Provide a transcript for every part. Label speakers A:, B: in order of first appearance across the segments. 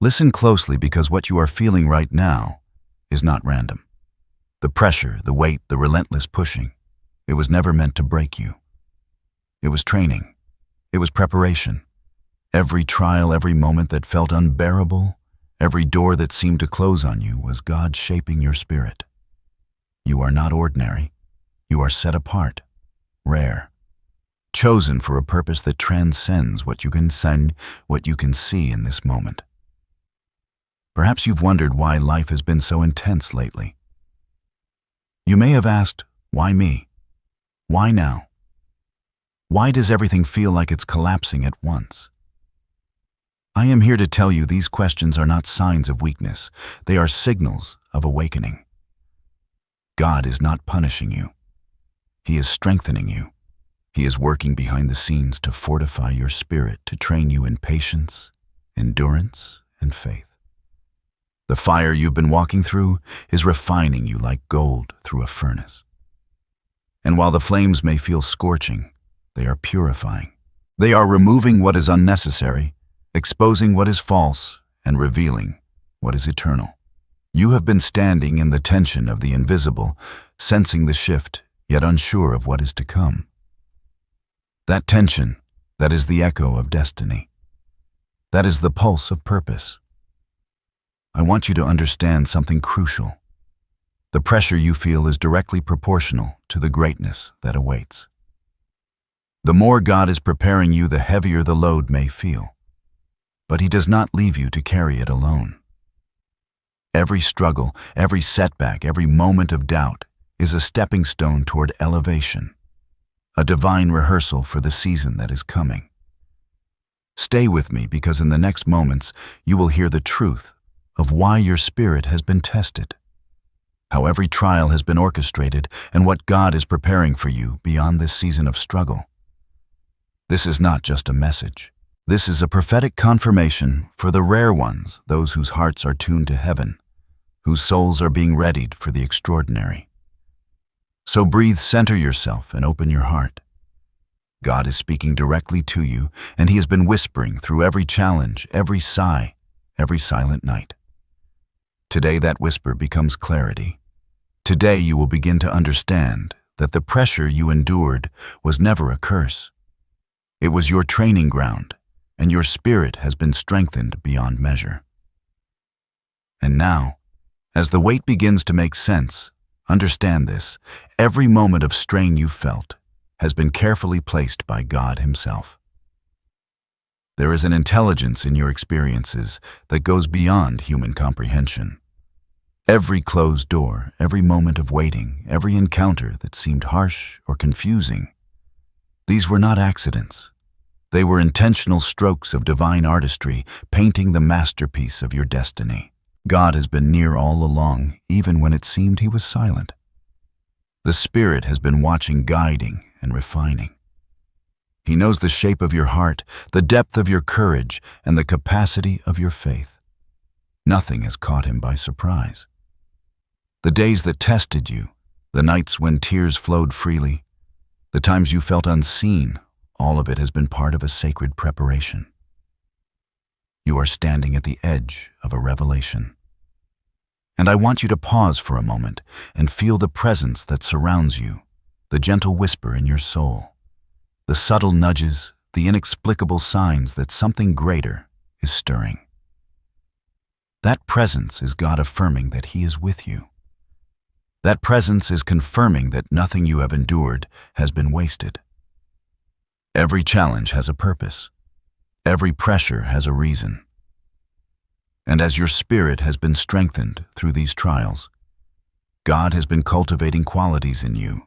A: Listen closely because what you are feeling right now is not random. The pressure, the weight, the relentless pushing, it was never meant to break you. It was training. It was preparation. Every trial, every moment that felt unbearable, every door that seemed to close on you was God shaping your spirit. You are not ordinary. You are set apart, rare, chosen for a purpose that transcends what you can see in this moment. Perhaps you've wondered why life has been so intense lately. You may have asked, why me? Why now? Why does everything feel like it's collapsing at once? I am here to tell you these questions are not signs of weakness. They are signals of awakening. God is not punishing you. He is strengthening you. He is working behind the scenes to fortify your spirit, to train you in patience, endurance, and faith. The fire you've been walking through is refining you like gold through a furnace. And while the flames may feel scorching, they are purifying. They are removing what is unnecessary, exposing what is false, and revealing what is eternal. You have been standing in the tension of the invisible, sensing the shift, yet unsure of what is to come. That tension, that is the echo of destiny. That is the pulse of purpose. I want you to understand something crucial. The pressure you feel is directly proportional to the greatness that awaits. The more God is preparing you, the heavier the load may feel. But He does not leave you to carry it alone. Every struggle, every setback, every moment of doubt is a stepping stone toward elevation, a divine rehearsal for the season that is coming. Stay with me, because in the next moments you will hear the truth of why your spirit has been tested, how every trial has been orchestrated, and what God is preparing for you beyond this season of struggle. This is not just a message. This is a prophetic confirmation for the rare ones, those whose hearts are tuned to heaven, whose souls are being readied for the extraordinary. So breathe, center yourself, and open your heart. God is speaking directly to you, and He has been whispering through every challenge, every sigh, every silent night. Today that whisper becomes clarity. Today you will begin to understand that the pressure you endured was never a curse. It was your training ground, and your spirit has been strengthened beyond measure. And now, as the weight begins to make sense, understand this: every moment of strain you felt has been carefully placed by God Himself. There is an intelligence in your experiences that goes beyond human comprehension. Every closed door, every moment of waiting, every encounter that seemed harsh or confusing, these were not accidents. They were intentional strokes of divine artistry, painting the masterpiece of your destiny. God has been near all along, even when it seemed He was silent. The Spirit has been watching, guiding, and refining. He knows the shape of your heart, the depth of your courage, and the capacity of your faith. Nothing has caught Him by surprise. The days that tested you, the nights when tears flowed freely, the times you felt unseen, all of it has been part of a sacred preparation. You are standing at the edge of a revelation. And I want you to pause for a moment and feel the presence that surrounds you, the gentle whisper in your soul, the subtle nudges, the inexplicable signs that something greater is stirring. That presence is God affirming that He is with you. That presence is confirming that nothing you have endured has been wasted. Every challenge has a purpose. Every pressure has a reason. And as your spirit has been strengthened through these trials, God has been cultivating qualities in you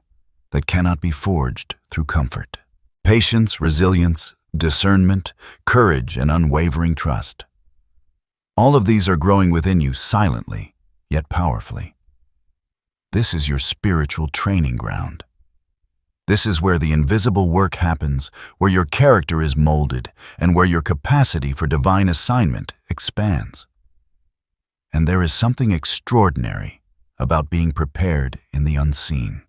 A: that cannot be forged through comfort. Patience, resilience, discernment, courage, and unwavering trust. All of these are growing within you silently, yet powerfully. This is your spiritual training ground. This is where the invisible work happens, where your character is molded, and where your capacity for divine assignment expands. And there is something extraordinary about being prepared in the unseen.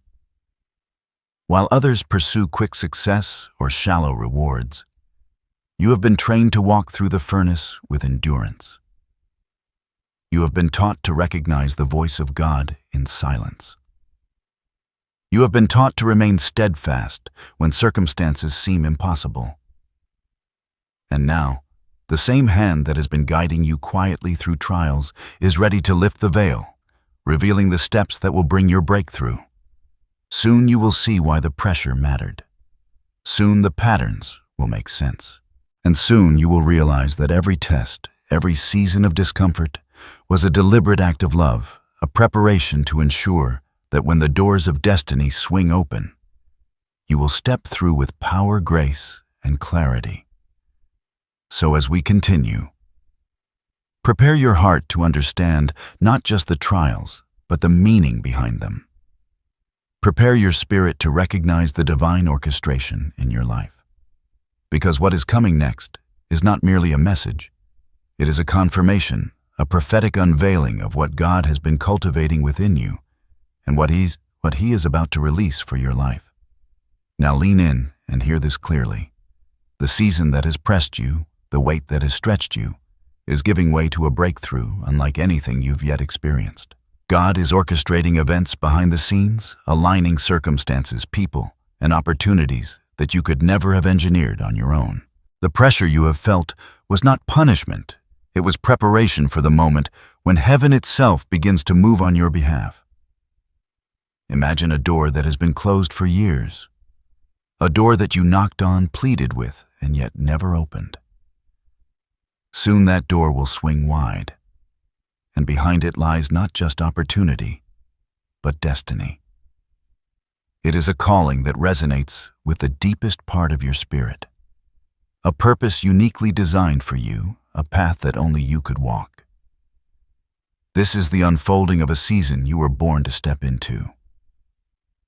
A: While others pursue quick success or shallow rewards, you have been trained to walk through the furnace with endurance. You have been taught to recognize the voice of God in silence. You have been taught to remain steadfast when circumstances seem impossible. And now, the same hand that has been guiding you quietly through trials is ready to lift the veil, revealing the steps that will bring your breakthrough. Soon you will see why the pressure mattered. Soon the patterns will make sense. And soon you will realize that every test, every season of discomfort, was a deliberate act of love, a preparation to ensure that when the doors of destiny swing open, you will step through with power, grace, and clarity. So as we continue, prepare your heart to understand not just the trials, but the meaning behind them. Prepare your spirit to recognize the divine orchestration in your life. Because what is coming next is not merely a message, it is a confirmation, a prophetic unveiling of what God has been cultivating within you and what He is about to release for your life. Now lean in and hear this clearly. The season that has pressed you, the weight that has stretched you, is giving way to a breakthrough unlike anything you've yet experienced. God is orchestrating events behind the scenes, aligning circumstances, people, and opportunities that you could never have engineered on your own. The pressure you have felt was not punishment, it was preparation for the moment when heaven itself begins to move on your behalf. Imagine a door that has been closed for years, a door that you knocked on, pleaded with, and yet never opened. Soon that door will swing wide, and behind it lies not just opportunity, but destiny. It is a calling that resonates with the deepest part of your spirit, a purpose uniquely designed for you, a path that only you could walk. This is the unfolding of a season you were born to step into.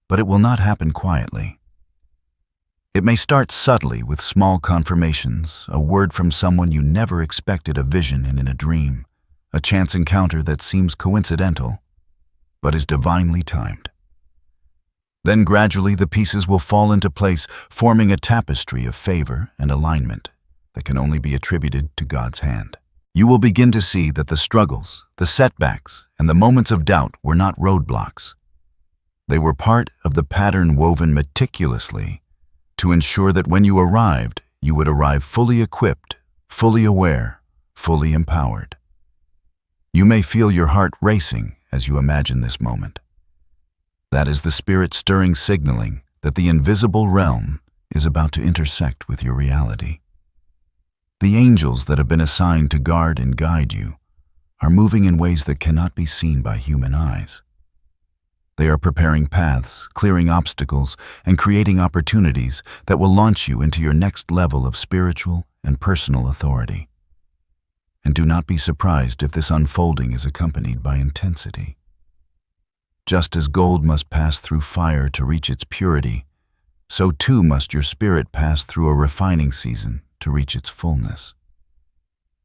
A: But it will not happen quietly. It may start subtly with small confirmations, a word from someone you never expected, a vision in a dream, a chance encounter that seems coincidental, but is divinely timed. Then gradually the pieces will fall into place, forming a tapestry of favor and alignment that can only be attributed to God's hand. You will begin to see that the struggles, the setbacks, and the moments of doubt were not roadblocks. They were part of the pattern woven meticulously to ensure that when you arrived, you would arrive fully equipped, fully aware, fully empowered. You may feel your heart racing as you imagine this moment. That is the Spirit stirring, signaling that the invisible realm is about to intersect with your reality. The angels that have been assigned to guard and guide you are moving in ways that cannot be seen by human eyes. They are preparing paths, clearing obstacles, and creating opportunities that will launch you into your next level of spiritual and personal authority. And do not be surprised if this unfolding is accompanied by intensity. Just as gold must pass through fire to reach its purity, so too must your spirit pass through a refining season to reach its fullness.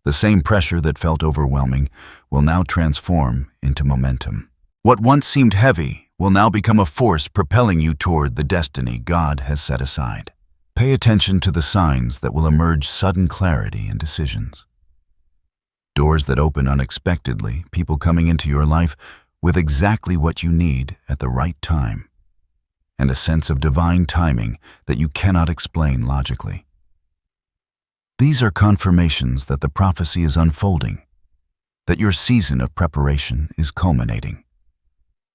A: The same pressure that felt overwhelming will now transform into momentum. What once seemed heavy will now become a force propelling you toward the destiny God has set aside. Pay attention to the signs that will emerge: sudden clarity in decisions. Doors that open unexpectedly, people coming into your life with exactly what you need at the right time, and a sense of divine timing that you cannot explain logically. These are confirmations that the prophecy is unfolding, that your season of preparation is culminating,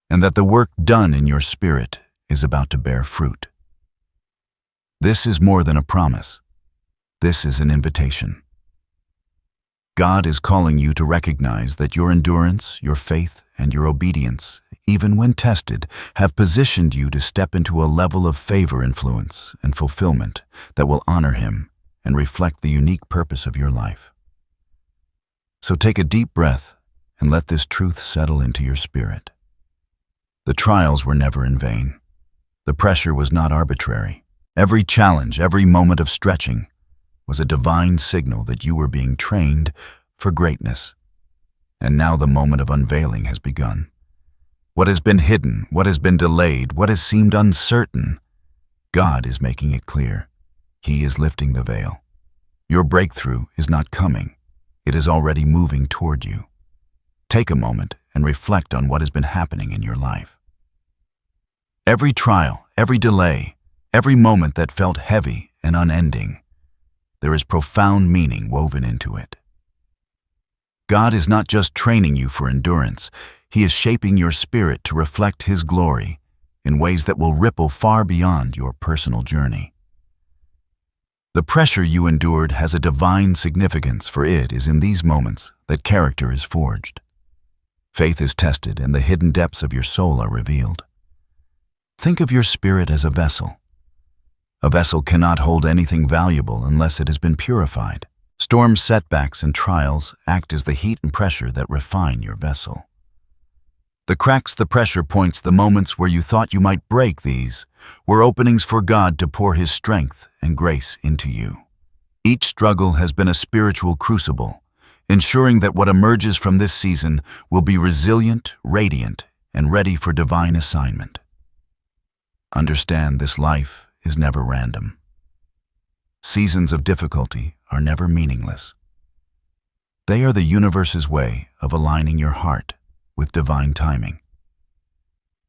A: and that the work done in your spirit is about to bear fruit. This is more than a promise. This is an invitation. God is calling you to recognize that your endurance, your faith, and your obedience, even when tested, have positioned you to step into a level of favor, influence, and fulfillment that will honor Him and reflect the unique purpose of your life. So take a deep breath and let this truth settle into your spirit. The trials were never in vain. The pressure was not arbitrary. Every challenge, every moment of stretching was a divine signal that you were being trained for greatness. And now the moment of unveiling has begun. What has been hidden, what has been delayed, what has seemed uncertain, God is making it clear. He is lifting the veil. Your breakthrough is not coming. It is already moving toward you. take a moment and reflect on what has been happening in your life. Every trial, every delay, every moment that felt heavy and unending, there is profound meaning woven into it. God is not just training you for endurance, He is shaping your spirit to reflect His glory in ways that will ripple far beyond your personal journey. The pressure you endured has a divine significance, for it is in these moments that character is forged. Faith is tested and the hidden depths of your soul are revealed. Think of your spirit as a vessel. A vessel cannot hold anything valuable unless it has been purified. Storms, setbacks, and trials act as the heat and pressure that refine your vessel. The cracks, the pressure points, the moments where you thought you might break, these were openings for God to pour His strength and grace into you. Each struggle has been a spiritual crucible, ensuring that what emerges from this season will be resilient, radiant, and ready for divine assignment. Understand, this life is never random. Seasons of difficulty are never meaningless. They are the universe's way of aligning your heart with divine timing.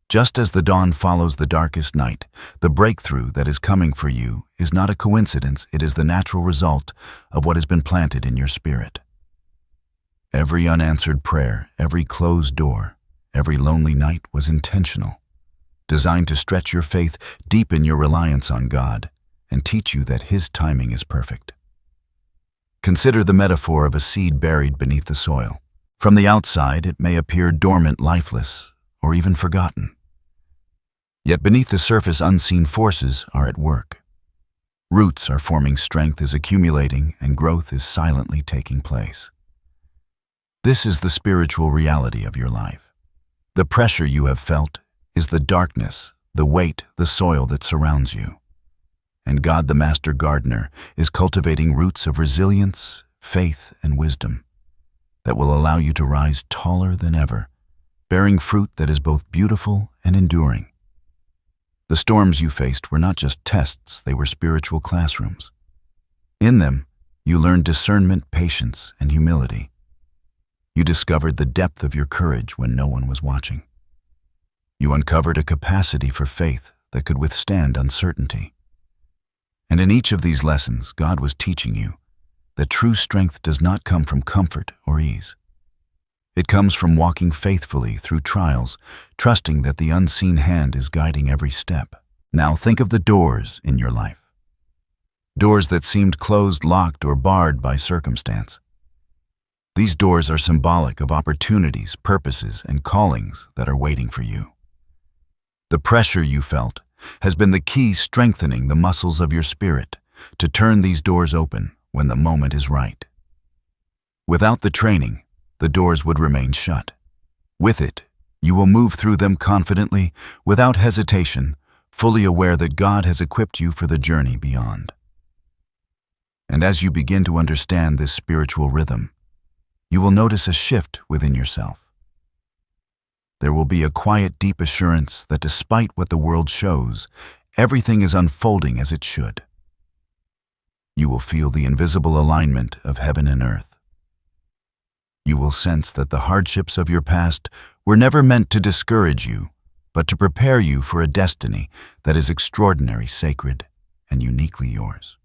A: Just as the dawn follows the darkest night, the breakthrough that is coming for you is not a coincidence, it is the natural result of what has been planted in your spirit. Every unanswered prayer, every closed door, every lonely night was intentional, designed to stretch your faith, deepen your reliance on God, and teach you that His timing is perfect. Consider the metaphor of a seed buried beneath the soil. From the outside, it may appear dormant, lifeless, or even forgotten. Yet beneath the surface, unseen forces are at work. Roots are forming, strength is accumulating, and growth is silently taking place. This is the spiritual reality of your life. The pressure you have felt is the darkness, the weight, the soil that surrounds you. And God, the master gardener, is cultivating roots of resilience, faith, and wisdom that will allow you to rise taller than ever, bearing fruit that is both beautiful and enduring. The storms you faced were not just tests, they were spiritual classrooms. In them, you learned discernment, patience, and humility. You discovered the depth of your courage when no one was watching. You uncovered a capacity for faith that could withstand uncertainty. And in each of these lessons, God was teaching you that true strength does not come from comfort or ease. It comes from walking faithfully through trials, trusting that the unseen hand is guiding every step. Now think of the doors in your life. Doors that seemed closed, locked, or barred by circumstance. These doors are symbolic of opportunities, purposes, and callings that are waiting for you. The pressure you felt has been the key strengthening the muscles of your spirit to turn these doors open when the moment is right. Without the training, the doors would remain shut. With it, you will move through them confidently, without hesitation, fully aware that God has equipped you for the journey beyond. And as you begin to understand this spiritual rhythm, you will notice a shift within yourself. There will be a quiet, deep assurance that despite what the world shows, everything is unfolding as it should. You will feel the invisible alignment of heaven and earth. You will sense that the hardships of your past were never meant to discourage you, but to prepare you for a destiny that is extraordinary, sacred, and uniquely yours.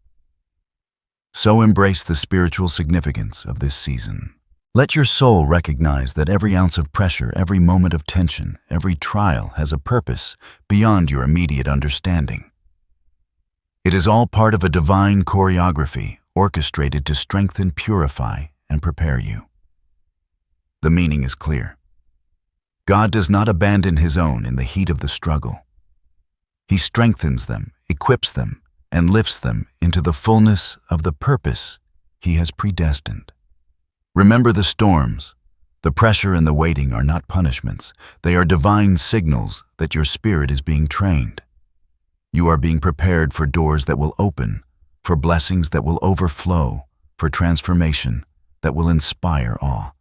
A: So embrace the spiritual significance of this season. Let your soul recognize that every ounce of pressure, every moment of tension, every trial has a purpose beyond your immediate understanding. It is all part of a divine choreography orchestrated to strengthen, purify, and prepare you. The meaning is clear. God does not abandon His own in the heat of the struggle. He strengthens them, equips them, and lifts them into the fullness of the purpose He has predestined. Remember, the storms, the pressure, and the waiting are not punishments. They are divine signals that your spirit is being trained. You are being prepared for doors that will open, for blessings that will overflow, for transformation that will inspire awe.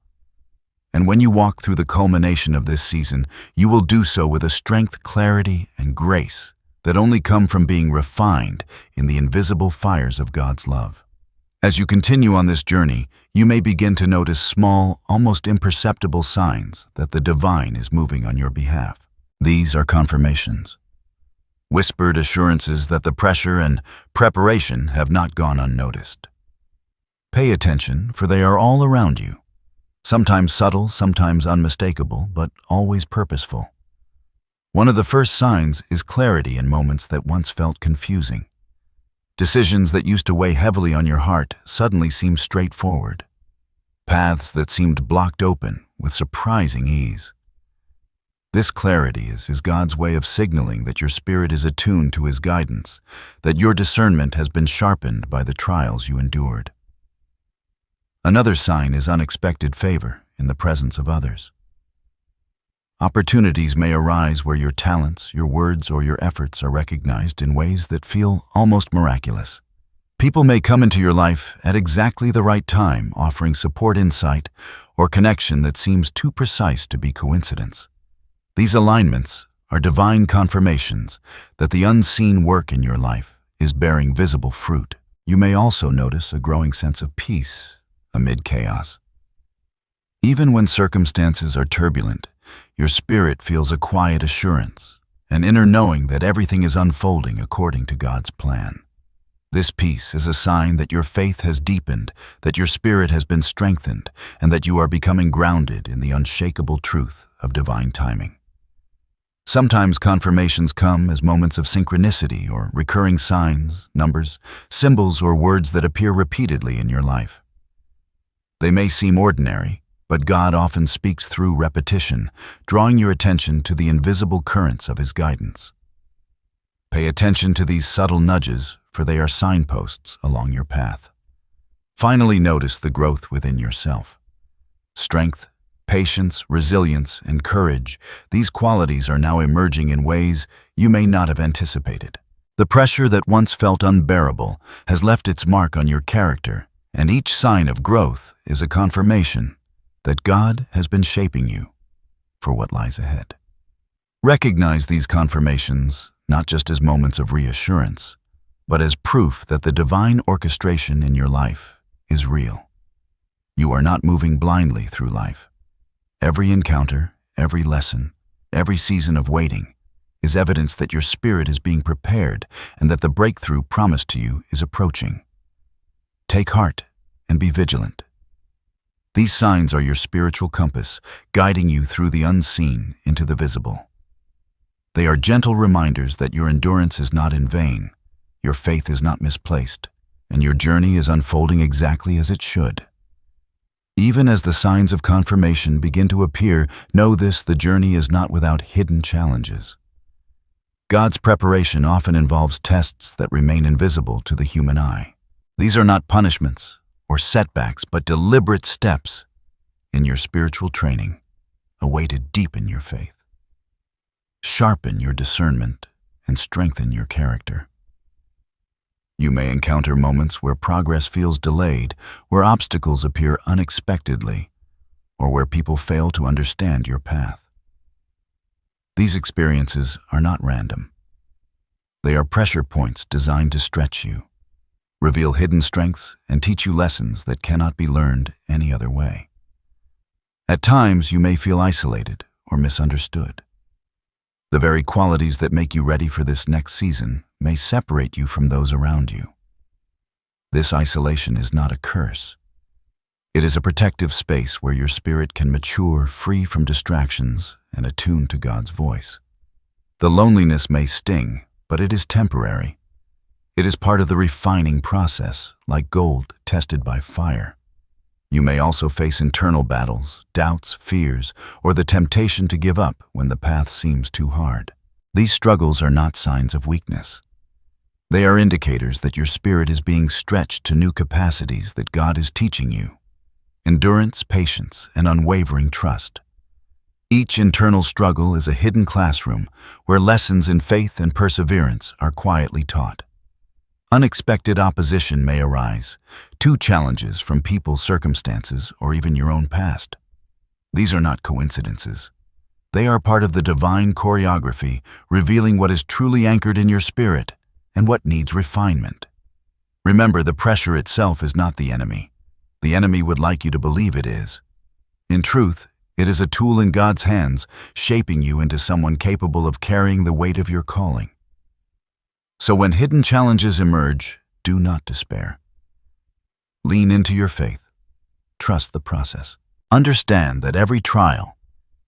A: And when you walk through the culmination of this season, you will do so with a strength, clarity, and grace that only come from being refined in the invisible fires of God's love. As you continue on this journey, you may begin to notice small, almost imperceptible signs that the divine is moving on your behalf. These are confirmations, whispered assurances that the pressure and preparation have not gone unnoticed. Pay attention, for they are all around you, sometimes subtle, sometimes unmistakable, but always purposeful. One of the first signs is clarity in moments that once felt confusing. Decisions that used to weigh heavily on your heart suddenly seem straightforward. Paths that seemed blocked open with surprising ease. This clarity is God's way of signaling that your spirit is attuned to His guidance, that your discernment has been sharpened by the trials you endured. Another sign is unexpected favor in the presence of others. Opportunities may arise where your talents, your words, or your efforts are recognized in ways that feel almost miraculous. People may come into your life at exactly the right time, offering support, insight, or connection that seems too precise to be coincidence. These alignments are divine confirmations that the unseen work in your life is bearing visible fruit. You may also notice a growing sense of peace amid chaos. Even when circumstances are turbulent, your spirit feels a quiet assurance, an inner knowing that everything is unfolding according to God's plan. This peace is a sign that your faith has deepened, that your spirit has been strengthened, and that you are becoming grounded in the unshakable truth of divine timing. Sometimes confirmations come as moments of synchronicity or recurring signs, numbers, symbols, or words that appear repeatedly in your life. They may seem ordinary, but God often speaks through repetition, drawing your attention to the invisible currents of His guidance. Pay attention to these subtle nudges, for they are signposts along your path. Finally, notice the growth within yourself. Strength, patience, resilience, and courage, these qualities are now emerging in ways you may not have anticipated. The pressure that once felt unbearable has left its mark on your character, and each sign of growth is a confirmation that God has been shaping you for what lies ahead. Recognize these confirmations not just as moments of reassurance, but as proof that the divine orchestration in your life is real. You are not moving blindly through life. Every encounter, every lesson, every season of waiting is evidence that your spirit is being prepared and that the breakthrough promised to you is approaching. Take heart and be vigilant. These signs are your spiritual compass, guiding you through the unseen into the visible. They are gentle reminders that your endurance is not in vain, your faith is not misplaced, and your journey is unfolding exactly as it should. Even as the signs of confirmation begin to appear, know this: the journey is not without hidden challenges. God's preparation often involves tests that remain invisible to the human eye. These are not punishments or setbacks, but deliberate steps in your spiritual training, a way to deepen your faith, sharpen your discernment, and strengthen your character. You may encounter moments where progress feels delayed, where obstacles appear unexpectedly, or where people fail to understand your path. These experiences are not random. They are pressure points designed to stretch you, reveal hidden strengths, and teach you lessons that cannot be learned any other way. At times, you may feel isolated or misunderstood. The very qualities that make you ready for this next season may separate you from those around you. This isolation is not a curse. It is a protective space where your spirit can mature, free from distractions and attuned to God's voice. The loneliness may sting, but it is temporary. It is part of the refining process, like gold tested by fire. You may also face internal battles, doubts, fears, or the temptation to give up when the path seems too hard. These struggles are not signs of weakness. They are indicators that your spirit is being stretched to new capacities that God is teaching you. Endurance, patience, and unwavering trust. Each internal struggle is a hidden classroom where lessons in faith and perseverance are quietly taught. Unexpected opposition may arise, challenges from people, circumstances, or even your own past. These are not coincidences. They are part of the divine choreography, revealing what is truly anchored in your spirit and what needs refinement. Remember, the pressure itself is not the enemy. The enemy would like you to believe it is. In truth, it is a tool in God's hands, shaping you into someone capable of carrying the weight of your calling. So when hidden challenges emerge, do not despair. Lean into your faith. Trust the process. Understand that every trial,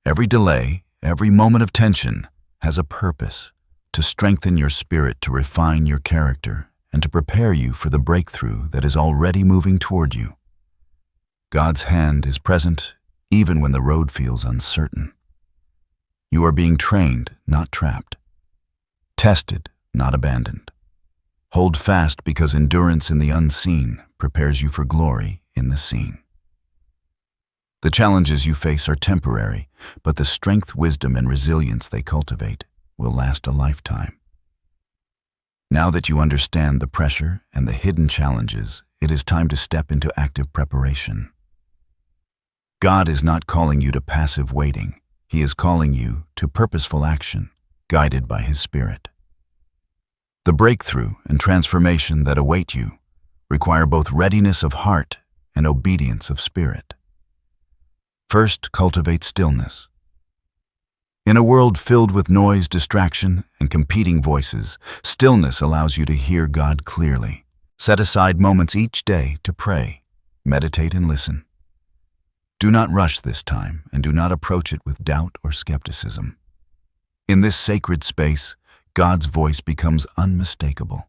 A: every delay, every moment of tension has a purpose: to strengthen your spirit, to refine your character, and to prepare you for the breakthrough that is already moving toward you. God's hand is present even when the road feels uncertain. You are being trained, not trapped. Tested, not abandoned. Hold fast, because endurance in the unseen prepares you for glory in the seen. The challenges you face are temporary, but the strength, wisdom, and resilience they cultivate will last a lifetime. Now that you understand the pressure and the hidden challenges, it is time to step into active preparation. God is not calling you to passive waiting. He is calling you to purposeful action, guided by His Spirit. The breakthrough and transformation that await you require both readiness of heart and obedience of spirit. First, cultivate stillness. In a world filled with noise, distraction, and competing voices, stillness allows you to hear God clearly. Set aside moments each day to pray, meditate, and listen. Do not rush this time, and do not approach it with doubt or skepticism. In this sacred space, God's voice becomes unmistakable.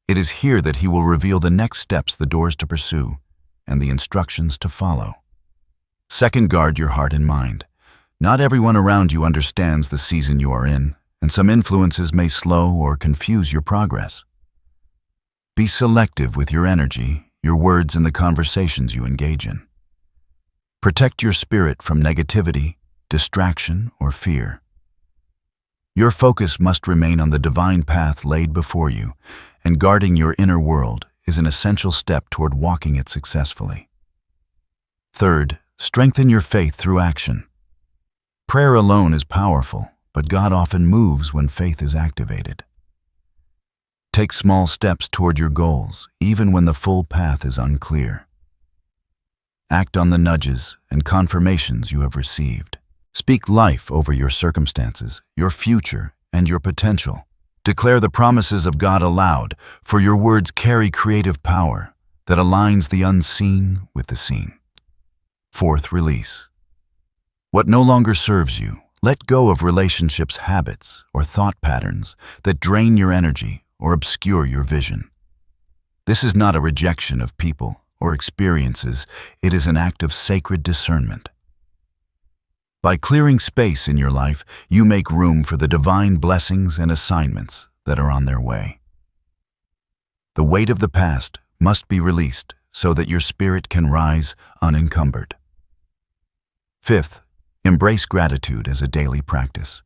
A: It is here that He will reveal the next steps, the doors to pursue, and the instructions to follow. Second, guard your heart and mind. Not everyone around you understands the season you are in, and some influences may slow or confuse your progress. Be selective with your energy, your words, and the conversations you engage in. Protect your spirit from negativity, distraction, or fear. Your focus must remain on the divine path laid before you, and guarding your inner world is an essential step toward walking it successfully. Third, strengthen your faith through action. Prayer alone is powerful, but God often moves when faith is activated. Take small steps toward your goals, even when the full path is unclear. Act on the nudges and confirmations you have received. Speak life over your circumstances, your future, and your potential. Declare the promises of God aloud, for your words carry creative power that aligns the unseen with the seen. Fourth, release. What no longer serves you. Let go of relationships, habits, or thought patterns that drain your energy or obscure your vision. This is not a rejection of people or experiences. It is an act of sacred discernment. By clearing space in your life, you make room for the divine blessings and assignments that are on their way. The weight of the past must be released so that your spirit can rise unencumbered. Fifth, embrace gratitude as a daily practice.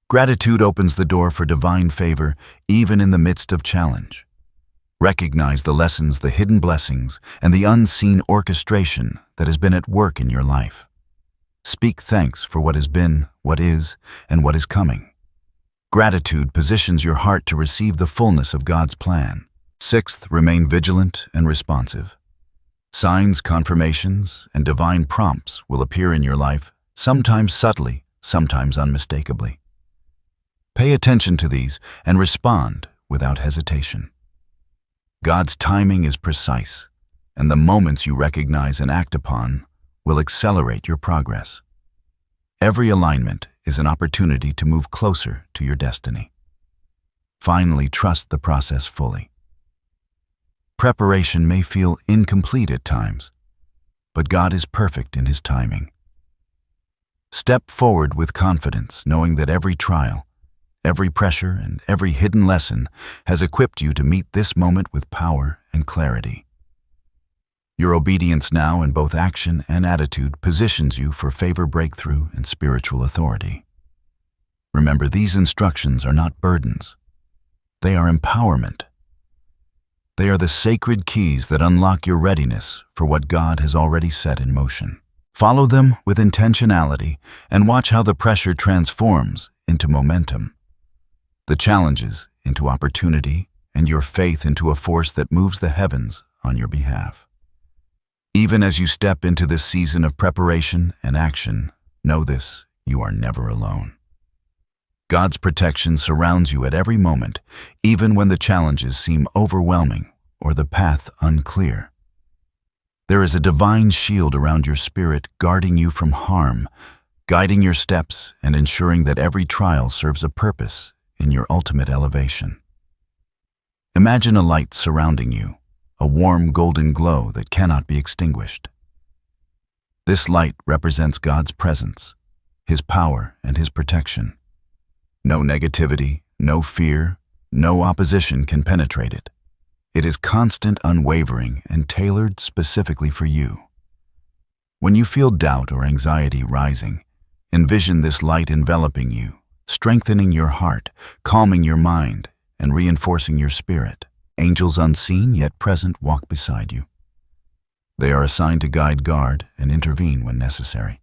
A: Gratitude opens the door for divine favor even in the midst of challenge. Recognize the lessons, the hidden blessings, and the unseen orchestration that has been at work in your life. Speak thanks for what has been, what is, and what is coming. Gratitude positions your heart to receive the fullness of God's plan. Sixth, remain vigilant and responsive. Signs, confirmations, and divine prompts will appear in your life, sometimes subtly, sometimes unmistakably. Pay attention to these and respond without hesitation. God's timing is precise, and the moments you recognize and act upon will accelerate your progress. Every alignment is an opportunity to move closer to your destiny. Finally, trust the process fully. Preparation may feel incomplete at times, but God is perfect in His timing. Step forward with confidence, knowing that every trial, every pressure, and every hidden lesson has equipped you to meet this moment with power and clarity. Your obedience now in both action and attitude positions you for favor, breakthrough, and spiritual authority. Remember, these instructions are not burdens. They are empowerment. They are the sacred keys that unlock your readiness for what God has already set in motion. Follow them with intentionality and watch how the pressure transforms into momentum, the challenges into opportunity, and your faith into a force that moves the heavens on your behalf. Even as you step into this season of preparation and action, know this: you are never alone. God's protection surrounds you at every moment, even when the challenges seem overwhelming or the path unclear. There is a divine shield around your spirit, guarding you from harm, guiding your steps, and ensuring that every trial serves a purpose in your ultimate elevation. Imagine a light surrounding you, a warm golden glow that cannot be extinguished. This light represents God's presence, His power, and His protection. No negativity, no fear, no opposition can penetrate it. It is constant, unwavering, and tailored specifically for you. When you feel doubt or anxiety rising, envision this light enveloping you, strengthening your heart, calming your mind, and reinforcing your spirit. Angels unseen yet present walk beside you. They are assigned to guide, guard, and intervene when necessary.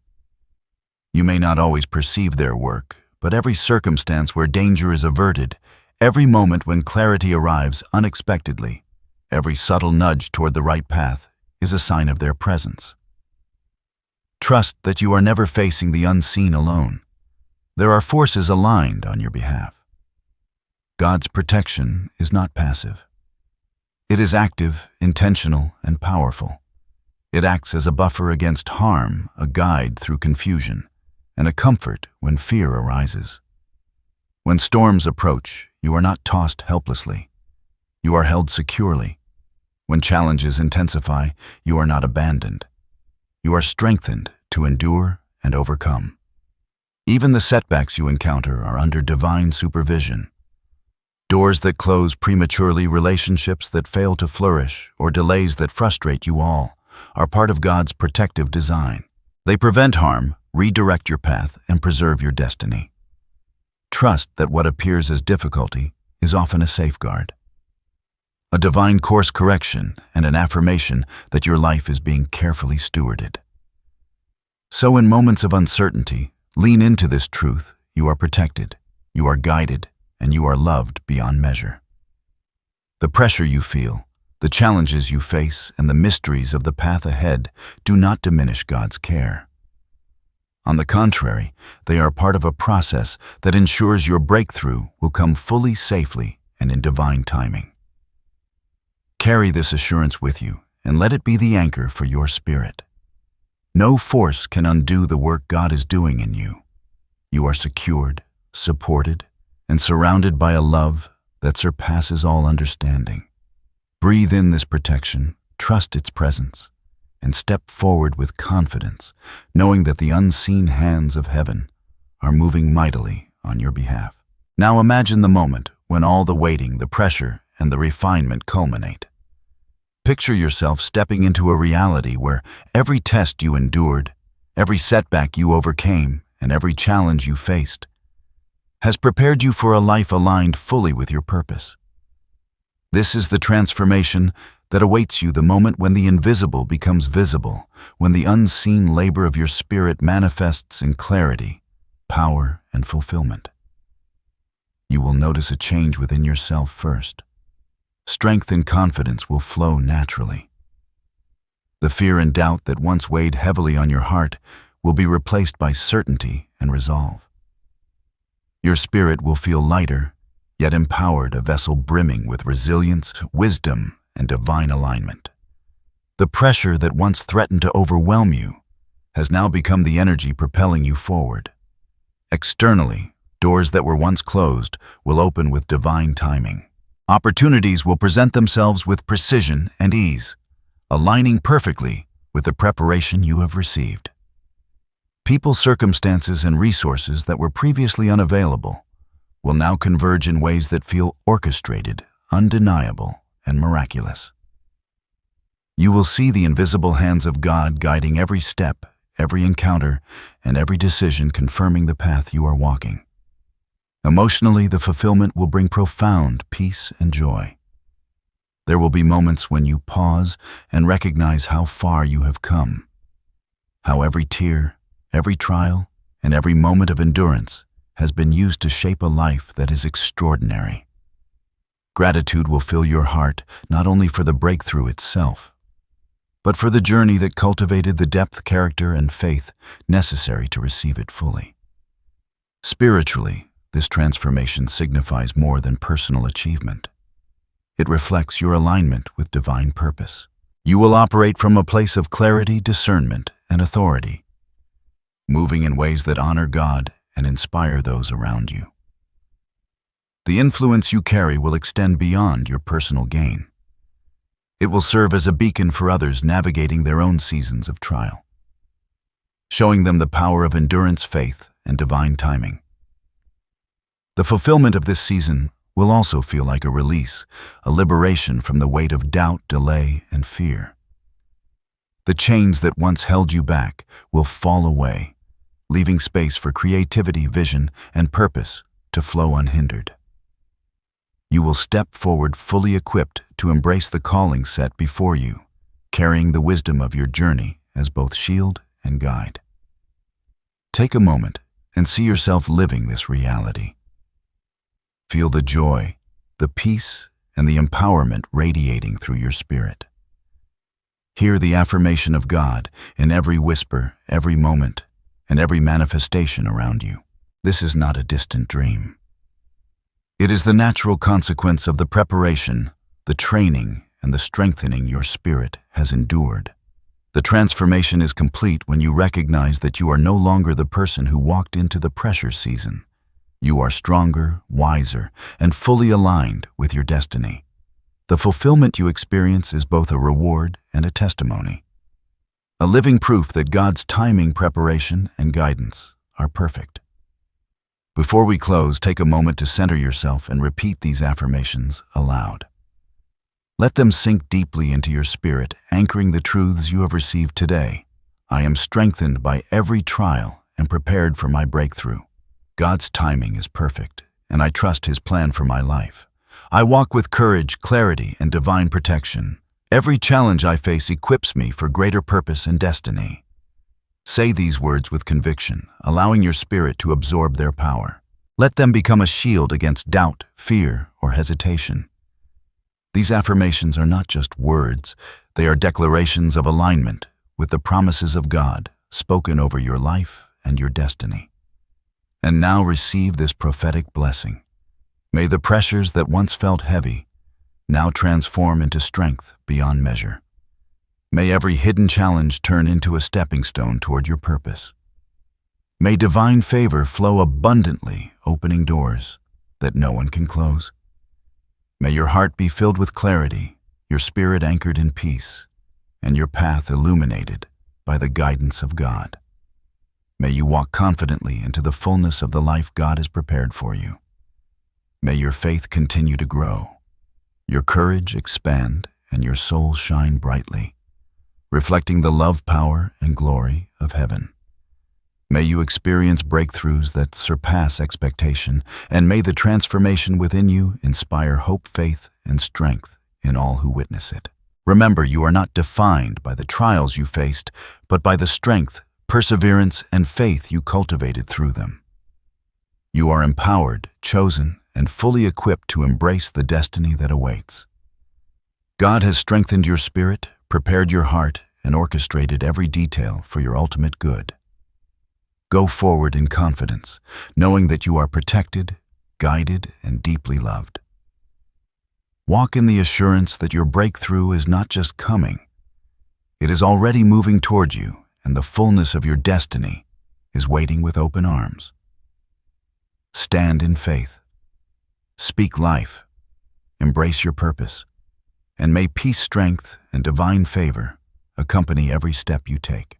A: You may not always perceive their work, but every circumstance where danger is averted, every moment when clarity arrives unexpectedly, every subtle nudge toward the right path is a sign of their presence. Trust that you are never facing the unseen alone. There are forces aligned on your behalf. God's protection is not passive. It is active, intentional, and powerful. It acts as a buffer against harm, a guide through confusion, and a comfort when fear arises. When storms approach, you are not tossed helplessly. You are held securely. When challenges intensify, you are not abandoned. You are strengthened to endure and overcome. Even the setbacks you encounter are under divine supervision. Doors that close prematurely, relationships that fail to flourish, or delays that frustrate you all are part of God's protective design. They prevent harm, redirect your path, and preserve your destiny. Trust that what appears as difficulty is often a safeguard, a divine course correction, and an affirmation that your life is being carefully stewarded. So in moments of uncertainty, lean into this truth: you are protected, you are guided, and you are loved beyond measure. The pressure you feel, the challenges you face, and the mysteries of the path ahead do not diminish God's care. On the contrary, they are part of a process that ensures your breakthrough will come fully, safely, and in divine timing. Carry this assurance with you and let it be the anchor for your spirit. No force can undo the work God is doing in you. You are secured, supported, and surrounded by a love that surpasses all understanding. Breathe in this protection, trust its presence, and step forward with confidence, knowing that the unseen hands of heaven are moving mightily on your behalf. Now imagine the moment when all the waiting, the pressure, and the refinement culminate. Picture yourself stepping into a reality where every test you endured, every setback you overcame, and every challenge you faced has prepared you for a life aligned fully with your purpose. This is the transformation that awaits you, the moment when the invisible becomes visible, when the unseen labor of your spirit manifests in clarity, power, and fulfillment. You will notice a change within yourself first. Strength and confidence will flow naturally. The fear and doubt that once weighed heavily on your heart will be replaced by certainty and resolve. Your spirit will feel lighter, yet empowered, a vessel brimming with resilience, wisdom, and divine alignment. The pressure that once threatened to overwhelm you has now become the energy propelling you forward. Externally, doors that were once closed will open with divine timing. Opportunities will present themselves with precision and ease, aligning perfectly with the preparation you have received. People, circumstances, and resources that were previously unavailable will now converge in ways that feel orchestrated, undeniable, and miraculous. You will see the invisible hands of God guiding every step, every encounter, and every decision, confirming the path you are walking. Emotionally, the fulfillment will bring profound peace and joy. There will be moments when you pause and recognize how far you have come, how every tear, every trial, and every moment of endurance has been used to shape a life that is extraordinary. Gratitude will fill your heart not only for the breakthrough itself, but for the journey that cultivated the depth, character, and faith necessary to receive it fully. Spiritually, this transformation signifies more than personal achievement. It reflects your alignment with divine purpose. You will operate from a place of clarity, discernment, and authority, moving in ways that honor God and inspire those around you. The influence you carry will extend beyond your personal gain. It will serve as a beacon for others navigating their own seasons of trial, showing them the power of endurance, faith, and divine timing. The fulfillment of this season will also feel like a release, a liberation from the weight of doubt, delay, and fear. The chains that once held you back will fall away, leaving space for creativity, vision, and purpose to flow unhindered. You will step forward fully equipped to embrace the calling set before you, carrying the wisdom of your journey as both shield and guide. Take a moment and see yourself living this reality. Feel the joy, the peace, and the empowerment radiating through your spirit. Hear the affirmation of God in every whisper, every moment, and every manifestation around you. This is not a distant dream. It is the natural consequence of the preparation, the training, and the strengthening your spirit has endured. The transformation is complete when you recognize that you are no longer the person who walked into the pressure season. You are stronger, wiser, and fully aligned with your destiny. The fulfillment you experience is both a reward and a testimony, a living proof that God's timing, preparation, and guidance are perfect. Before we close, take a moment to center yourself and repeat these affirmations aloud. Let them sink deeply into your spirit, anchoring the truths you have received today. I am strengthened by every trial and prepared for my breakthrough. God's timing is perfect, and I trust His plan for my life. I walk with courage, clarity, and divine protection. Every challenge I face equips me for greater purpose and destiny. Say these words with conviction, allowing your spirit to absorb their power. Let them become a shield against doubt, fear, or hesitation. These affirmations are not just words, they are declarations of alignment with the promises of God spoken over your life and your destiny. And now receive this prophetic blessing. May the pressures that once felt heavy now transform into strength beyond measure. May every hidden challenge turn into a stepping stone toward your purpose. May divine favor flow abundantly, opening doors that no one can close. May your heart be filled with clarity, your spirit anchored in peace, and your path illuminated by the guidance of God. May you walk confidently into the fullness of the life God has prepared for you. May your faith continue to grow, your courage expand, and your soul shine brightly, reflecting the love, power, and glory of heaven. May you experience breakthroughs that surpass expectation, and may the transformation within you inspire hope, faith, and strength in all who witness it. Remember, you are not defined by the trials you faced, but by the strength, perseverance, and faith you cultivated through them. You are empowered, chosen, and fully equipped to embrace the destiny that awaits. God has strengthened your spirit, prepared your heart, and orchestrated every detail for your ultimate good. Go forward in confidence, knowing that you are protected, guided, and deeply loved. Walk in the assurance that your breakthrough is not just coming, it is already moving toward you, and the fullness of your destiny is waiting with open arms. Stand in faith. Speak life. Embrace your purpose. And may peace, strength, and divine favor accompany every step you take.